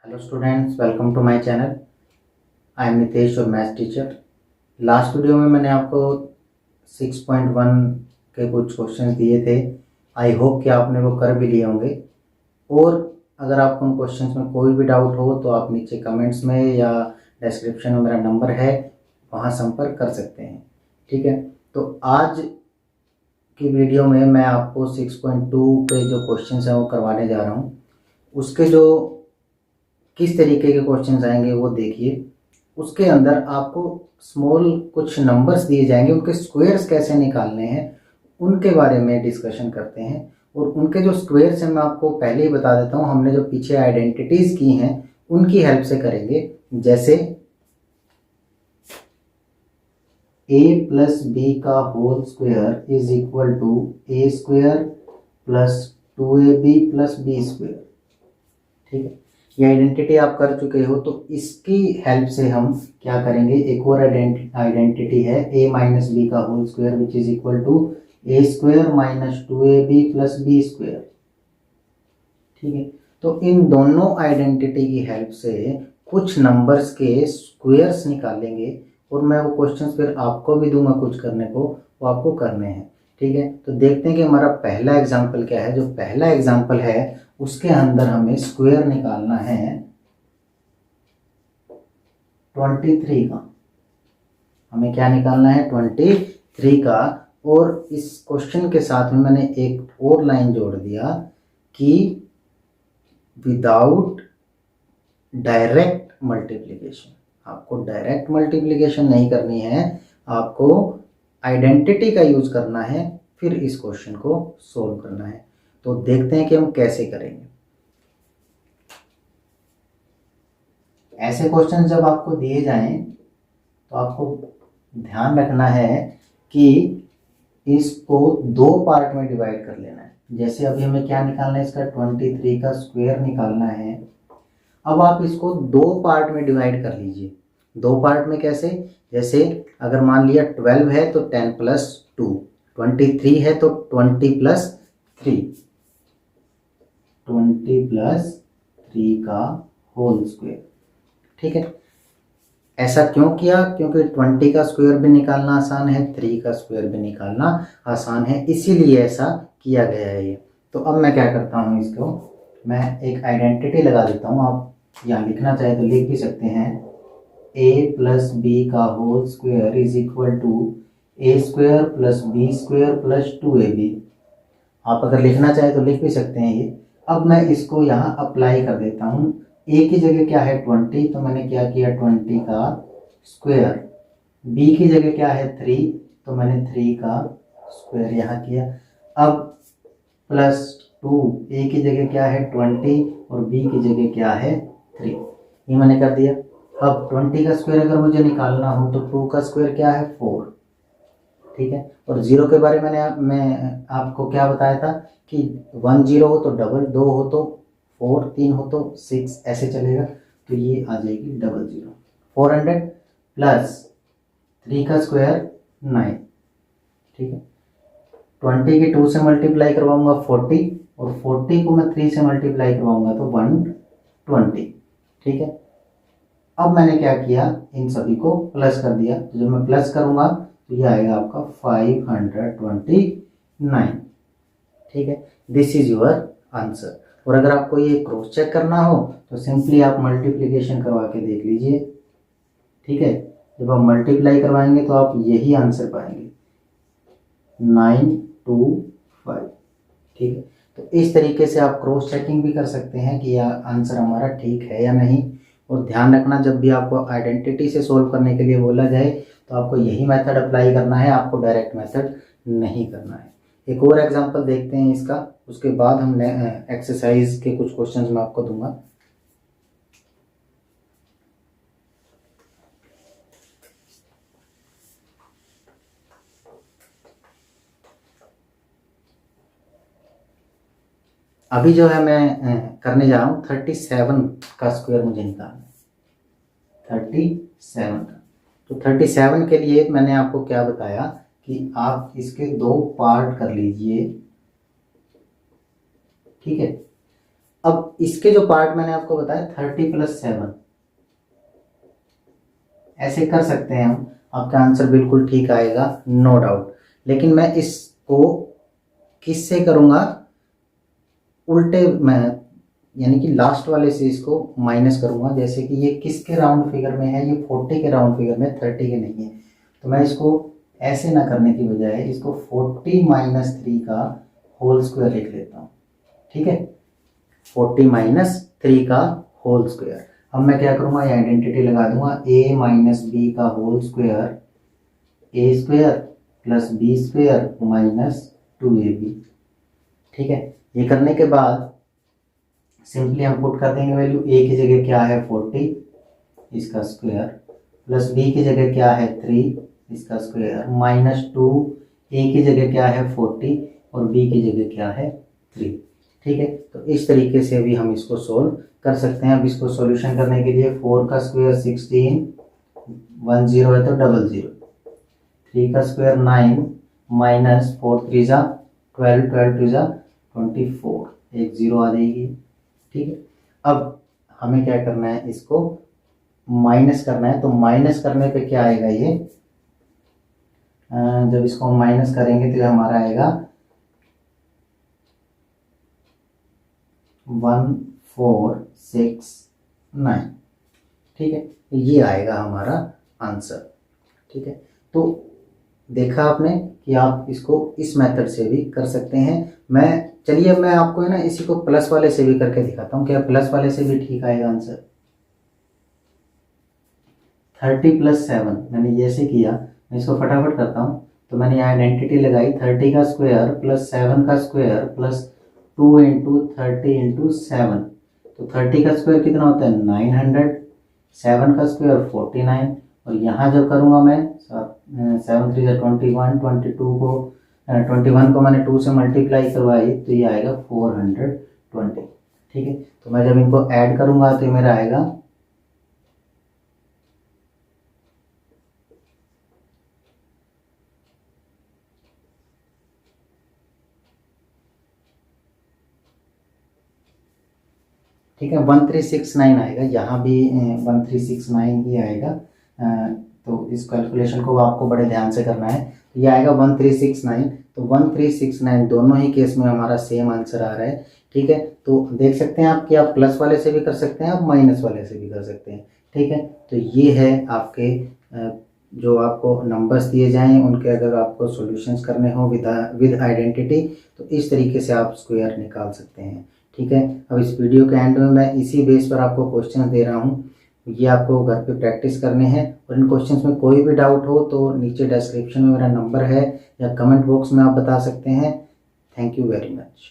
Hello students, welcome to my channel. I am Nitesh, your maths teacher. Last video में मैंने आपको 6.1 के कुछ क्वेश्चंस दिए थे। आई होप कि आपने वो कर भी लिए होंगे। और अगर आपको उन क्वेश्चंस में कोई भी डाउट हो तो आप नीचे कमेंट्स में या डिस्क्रिप्शन में मेरा नंबर है, वहाँ संपर्क कर सकते हैं। ठीक है, तो आज की वीडियो में मैं आपको 6.2 के जो क्वेश्चंस हैं वो करवाने जा रहा हूँ। उसके जो किस तरीके के क्वेश्चंस आएंगे वो देखिए। उसके अंदर आपको स्मॉल कुछ नंबर्स दिए जाएंगे, उनके स्क्वायर्स कैसे निकालने हैं उनके बारे में डिस्कशन करते हैं। और उनके जो स्क्वायर्स हैं मैं आपको पहले ही बता देता हूँ, हमने जो पीछे आइडेंटिटीज की हैं उनकी हेल्प से करेंगे। जैसे a प्लस बी का whole square is equal to A square plus 2ab plus B square. ठीक है, ये आइडेंटिटी आप कर चुके हो, तो इसकी हेल्प से हम क्या करेंगे, एक और आइडेंटिटी है a माइनस बी का whole square which is equal to A square minus 2ab plus B square. ठीक है, तो इन दोनों आइडेंटिटी की हेल्प से कुछ नंबर्स के स्क्वायर्स निकालेंगे और मैं वो क्वेश्चंस फिर आपको भी दूंगा कुछ करने को, वो आपको करने हैं। ठीक है, तो देखते हैं कि हमारा पहला एग्जाम्पल क्या है। जो पहला एग्जाम्पल है उसके अंदर हमें स्क्वायर निकालना है 23 का। हमें क्या निकालना है, 23 का। और इस क्वेश्चन के साथ में मैंने एक और लाइन जोड़ दिया कि विदाउट डायरेक्ट मल्टीप्लिकेशन। आपको डायरेक्ट मल्टीप्लिकेशन नहीं करनी है, आपको आइडेंटिटी का यूज करना है, फिर इस क्वेश्चन को सोल्व करना है। तो देखते हैं कि हम कैसे करेंगे। ऐसे क्वेश्चन जब आपको दिए जाएं तो आपको ध्यान रखना है कि इसको दो पार्ट में डिवाइड कर लेना है। जैसे अभी हमें क्या निकालना है, इसका 23 का स्क्वायर निकालना है। अब आप इसको दो पार्ट में डिवाइड कर लीजिए। दो पार्ट में कैसे, जैसे अगर मान लिया 12 है तो 10 प्लस 2, 23 है तो 20 प्लस 3, 20 प्लस 3 का होल स्क्वायर। ठीक है, ऐसा क्यों किया, क्योंकि 20 का स्क्वायर भी निकालना आसान है, 3 का स्क्वायर भी निकालना आसान है, इसीलिए ऐसा किया गया है ये। तो अब मैं क्या करता हूँ, इसको मैं एक आइडेंटिटी लगा देता हूँ। आप यहाँ लिखना चाहे तो लिख भी सकते हैं, a प्लस बी का whole square is equal to A square plus B square plus 2ab। आप अगर लिखना चाहे तो लिख भी सकते हैं ये। अब मैं इसको यहाँ अप्लाई कर देता हूँ। a की जगह क्या है 20, तो मैंने क्या किया 20 का स्क्वायर। b की जगह क्या है 3, तो मैंने 3 का स्क्वायर यहाँ किया। अब प्लस 2, a की जगह क्या है 20 और b की जगह क्या है 3, ये मैंने कर दिया। अब 20 का स्क्वायर अगर मुझे निकालना हो तो 2 का स्क्वायर क्या है 4। ठीक है, और जीरो के बारे में मैं आपको क्या बताया था कि 1 0 हो तो डबल, 2 हो तो 4, 3 हो तो 6, ऐसे चलेगा। तो ये आ जाएगी 00। 400 प्लस 3 का स्क्वायर 9। ठीक है, 20 की 2 से मल्टीप्लाई करवाऊंगा 40, और 40 को मैं 3 से मल्टीप्लाई करवाऊंगा तो 120। ठीक है, अब मैंने क्या किया, इन सभी को प्लस कर दिया। तो जब मैं प्लस करूंगा तो ये आएगा आपका 529। ठीक है, दिस इज योर आंसर। और अगर आपको ये क्रॉस चेक करना हो तो सिंपली आप मल्टीप्लिकेशन करवा के देख लीजिए। ठीक है, जब आप मल्टीप्लाई करवाएंगे तो आप यही आंसर पाएंगे 925। ठीक है, तो इस तरीके से आप क्रॉस चेकिंग भी कर सकते हैं कि यह आंसर हमारा ठीक है या नहीं। और ध्यान रखना, जब भी आपको आइडेंटिटी से सोल्व करने के लिए बोला जाए तो आपको यही मेथड अप्लाई करना है, आपको डायरेक्ट मेथड नहीं करना है। एक और एग्जांपल देखते हैं इसका, उसके बाद हम एक्सरसाइज के कुछ क्वेश्चंस मैं आपको दूंगा। अभी जो है मैं करने जा रहा हूँ 37 का स्क्वायर मुझे निकालना है, 37 का। तो 37 के लिए मैंने आपको क्या बताया कि आप इसके दो पार्ट कर लीजिए। ठीक है, अब इसके जो पार्ट मैंने आपको बताया 30 + 7, ऐसे कर सकते हैं हम, आपका आंसर बिल्कुल ठीक आएगा, नो डाउट। लेकिन मैं इसको किससे करूँगा, उल्टे में, यानी कि लास्ट वाले से इसको माइनस करूँगा। जैसे कि ये किसके राउंड फिगर में है, ये 40 के राउंड फिगर में, 30 के नहीं है। तो मैं इसको ऐसे ना करने की बजाय इसको 40 - 3 का होल स्क्वायर लिख लेता हूँ। ठीक है, 40 - 3 का होल स्क्वायर। अब मैं क्या करूँगा, ये आइडेंटिटी लगा दूंगा, a - b का whole square, a² + b² - 2ab। ठीक है, ये करने के बाद सिंपली हम पुट कर देंगे वैल्यू। a की जगह क्या है 40, इसका स्क्वायर, प्लस b की जगह क्या है 3, इसका स्क्वायर, -2, a की जगह क्या है 40 और b की जगह क्या है 3। ठीक है, तो इस तरीके से भी हम इसको सोल्व कर सकते हैं। अब इसको सॉल्यूशन करने के लिए 4 का स्क्वायर 16, 1 0 है तो 00, 3 का स्क्वायर 9, -4 3 जा 12, 12 2 जा 24, एक 0 आ जाएगी। ठीक है, अब हमें क्या करना है, इसको माइनस करना है। तो माइनस करने पे क्या आएगा, ये जब इसको हम माइनस करेंगे तो हमारा आएगा 1469। ठीक है, ये आएगा हमारा आंसर। ठीक है, तो देखा आपने कि आप इसको इस मेथड से भी कर सकते हैं। चलिए मैं आपको है ना इसी को प्लस वाले से भी करके दिखाता हूँ, क्या प्लस वाले से भी ठीक आएगा आंसर। 30 + 7 मैंने जैसे किया, मैं इसको फटाफट करता हूँ। तो मैंने यहाँ आइडेंटिटी लगाई, 30 का स्क्वायर + 7 का स्क्वायर + 2 × 30 × 7। तो 30 का स्क्वायर कितना होता है 900, 7 का स्क्वायर 49, और यहाँ जब करूँगा मैं 7 3 21, 21 को मैंने 2 से मल्टीप्लाई करवाई तो ये आएगा 420। ठीक है, तो मैं जब इनको ऐड करूँगा तो ये मेरा आएगा 1369 आएगा। यहाँ भी 1369 ही आएगा। तो इस कैलकुलेशन को आपको बड़े ध्यान से करना है। तो ये आएगा 1369। तो 1369 दोनों ही केस में हमारा सेम आंसर आ रहा है। ठीक है, तो देख सकते हैं आप कि आप प्लस वाले से भी कर सकते हैं, आप माइनस वाले से भी कर सकते हैं। ठीक है, तो ये है आपके जो आपको नंबर्स दिए जाएं उनके अगर आपको सॉल्यूशंस करने हो विद आइडेंटिटी, तो इस तरीके से आप स्क्वायर निकाल सकते हैं। ठीक है, अब इस वीडियो के एंड में मैं इसी बेस पर आपको क्वेश्चंस दे रहा हूँ, ये आपको घर पे प्रैक्टिस करने हैं। और इन क्वेश्चंस में कोई भी डाउट हो तो नीचे डिस्क्रिप्शन में मेरा नंबर है या कमेंट बॉक्स में आप बता सकते हैं। Thank you very much.